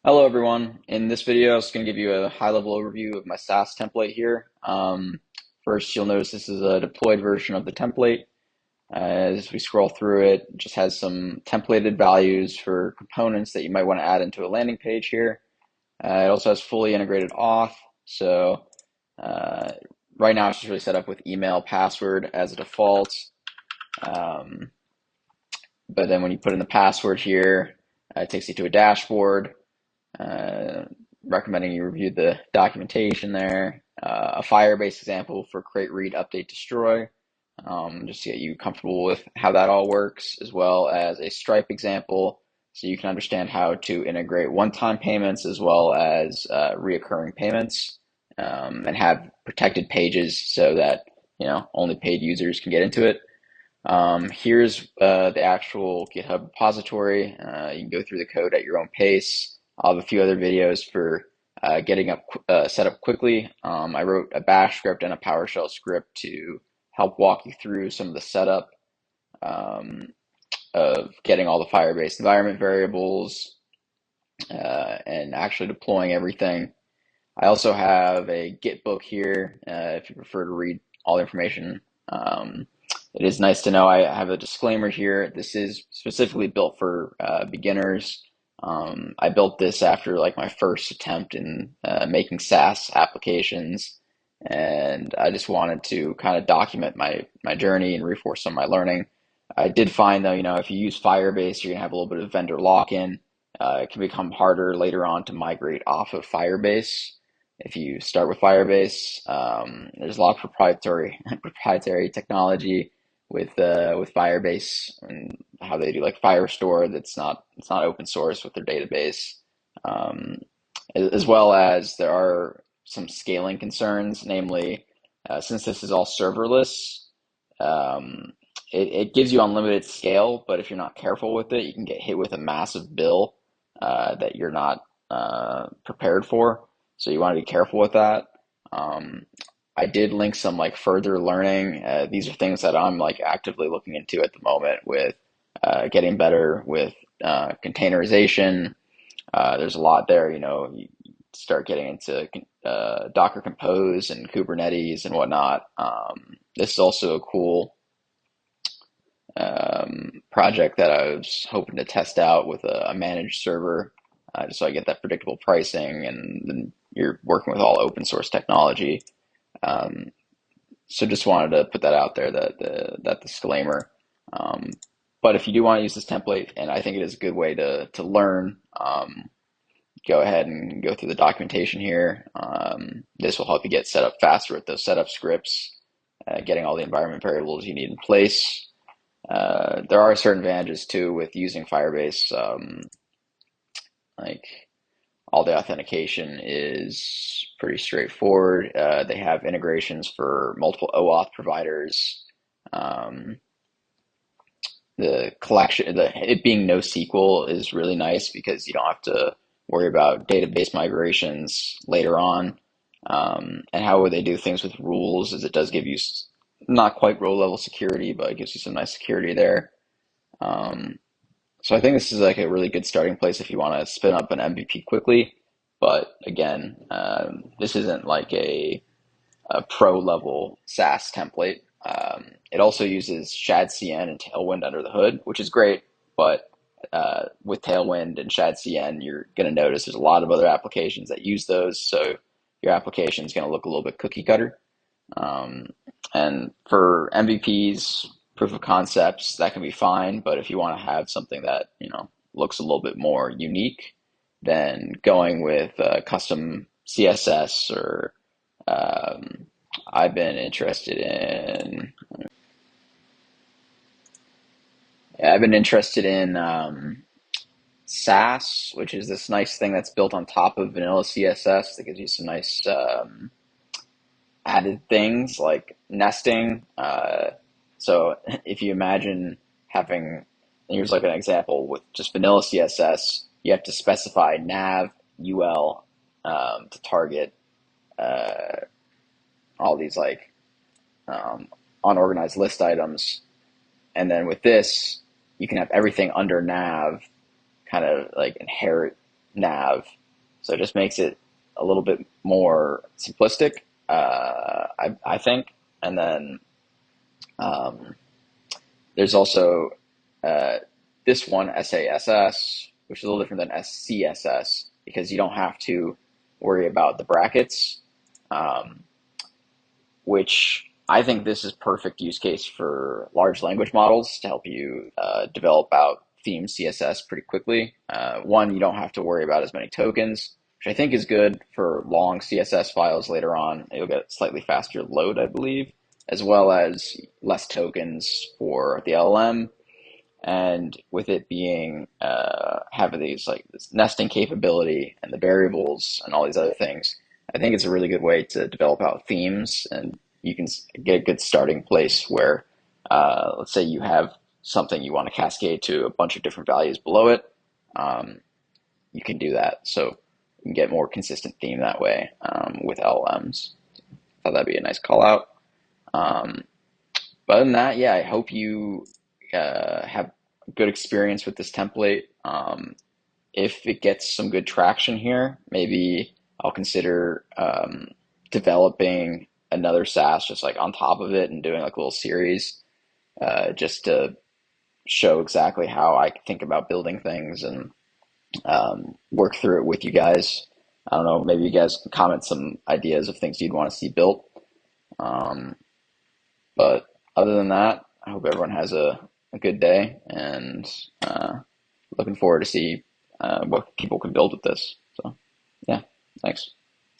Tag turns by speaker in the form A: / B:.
A: Hello everyone. In this video, I was going to give you a high-level overview of my SaaS template here. First, you'll notice this is a deployed version of the template. As we scroll through it, it just has some templated values for components that you might want to add into a landing page here. It also has fully integrated auth. So uh, right now, it's just really set up with email, password as a default. Um, but then when you put in the password here, it takes you to a dashboard. Uh, Recommending you review the documentation there. A Firebase example for create, read, update, destroy, just to get you comfortable with how that all works, as well as a Stripe example so you can understand how to integrate one-time payments as well as reoccurring payments, and have protected pages so that only paid users can get into it. Here's the actual GitHub repository. You can go through the code at your own pace. I'll have a few other videos for getting up set up quickly. I wrote a Bash script and a PowerShell script to help walk you through some of the setup um, of getting all the Firebase environment variables and actually deploying everything. I also have a Git book here if you prefer to read all the information. It is nice to know I have a disclaimer here. This is specifically built for beginners. I built this after like my first attempt in making SaaS applications, and I just wanted to kind of document my journey and reinforce some of my learning. I did find though, if you use Firebase, you're gonna have a little bit of vendor lock-in. It can become harder later on to migrate off of Firebase. If you start with Firebase, there's a lot of proprietary technology with Firebase and how they do like Firestore. It's not open source with their database, um, as well as there are some scaling concerns. Namely, since this is all serverless, um, it gives you unlimited scale, but if you're not careful with it, you can get hit with a massive bill that you're not prepared for. So you want to be careful with that. Um, I did link some like further learning. These are things that I'm like actively looking into at the moment with getting better with containerization. There's a lot there, you start getting into Docker Compose and Kubernetes and whatnot. This is also a cool project that I was hoping to test out with a managed server, just so I get that predictable pricing, and then you're working with all open source technology. Um, so just wanted to put that out there, that disclaimer. Um, but if you do want to use this template, and I think it is a good way to learn, go ahead and go through the documentation here. This will help you get set up faster with those setup scripts, getting all the environment variables you need in place. There are certain advantages too with using Firebase. Like all the authentication is pretty straightforward. They have integrations for multiple OAuth providers. Um, the collection, it being NoSQL is really nice because you don't have to worry about database migrations later on. And how would they do things with rules is it does give you not quite row level security, but it gives you some nice security there. Um, so I think this is like a really good starting place if you want to spin up an MVP quickly. But again, this isn't like a pro level SaaS template. It also uses Shadcn and Tailwind under the hood, which is great. But with Tailwind and Shadcn, you're going to notice there's a lot of other applications that use those. So your application is going to look a little bit cookie cutter. Um, and for MVPs, proof of concepts, that can be fine. But if you want to have something that, looks a little bit more unique, then going with custom CSS or um, I've been interested in I've been interested in SaaS, which is this nice thing that's built on top of vanilla CSS that gives you some nice added things like nesting. So if you imagine having, here's like an example with just vanilla CSS, you have to specify nav ul to target uh, all these like um, unorganized list items. And then with this, you can have everything under nav kind of like inherit. nav. So it just makes it a little bit more simplistic, I think. And then um, there's also uh, this one, SASS, which is a little different than SCSS because you don't have to worry about the brackets, um, which I think this is perfect use case for large language models to help you develop out theme CSS pretty quickly. One, you don't have to worry about as many tokens, which I think is good for long CSS files later on. You'll get slightly faster load, I believe, as well as less tokens for the LLM. And with it being having these like this nesting capability and the variables and all these other things, I think it's a really good way to develop out themes, and you can get a good starting place where, let's say you have something you want to cascade to a bunch of different values below it. Um, you can do that, so you can get more consistent theme that way with LLMs. I thought that'd be a nice call out. Um, but other than that, yeah, I hope you have good experience with this template. If it gets some good traction here, maybe I'll consider developing another SaaS just like on top of it and doing like a little series just to show exactly how I think about building things and work through it with you guys. I don't know, maybe you guys can comment some ideas of things you'd want to see built. Um, but other than that, I hope everyone has a good day and looking forward to see what people can build with this. So, yeah, thanks.